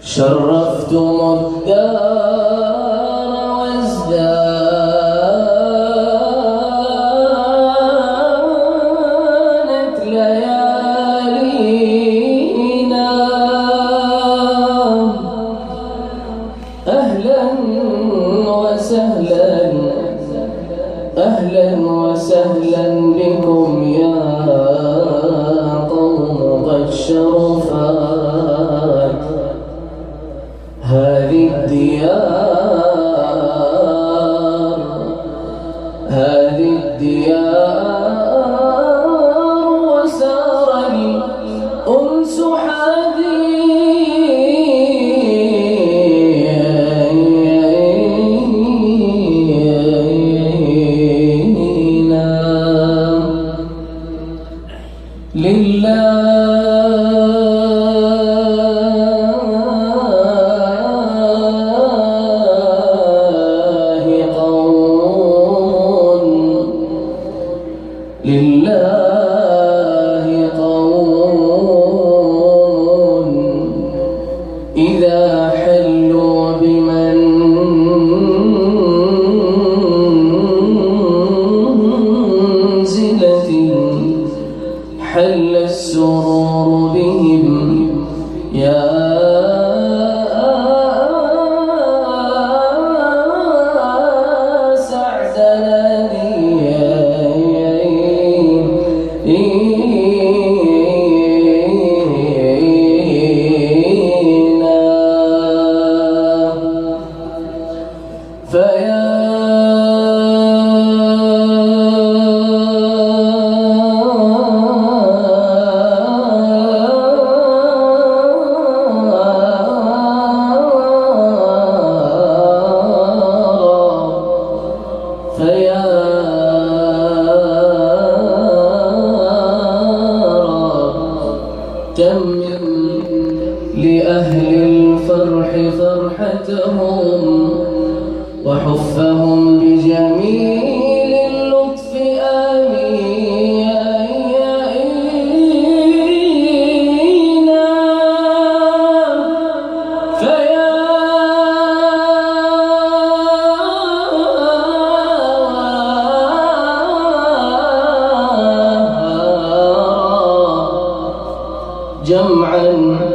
شرفتم الدار وازدانت ليالينا. أهلا وسهلا أهلا وسهلا بكم يا قوم قد شرفت هذه الديار، هذه الديار، وسار الأنس حدينا. لله لله قوم إذا حلوا بمنزلة حل السرور بهم يا فيا تمم لأهل الفرح فرحتهم وحفهم بجميل اللطف آمين. فيا جمعا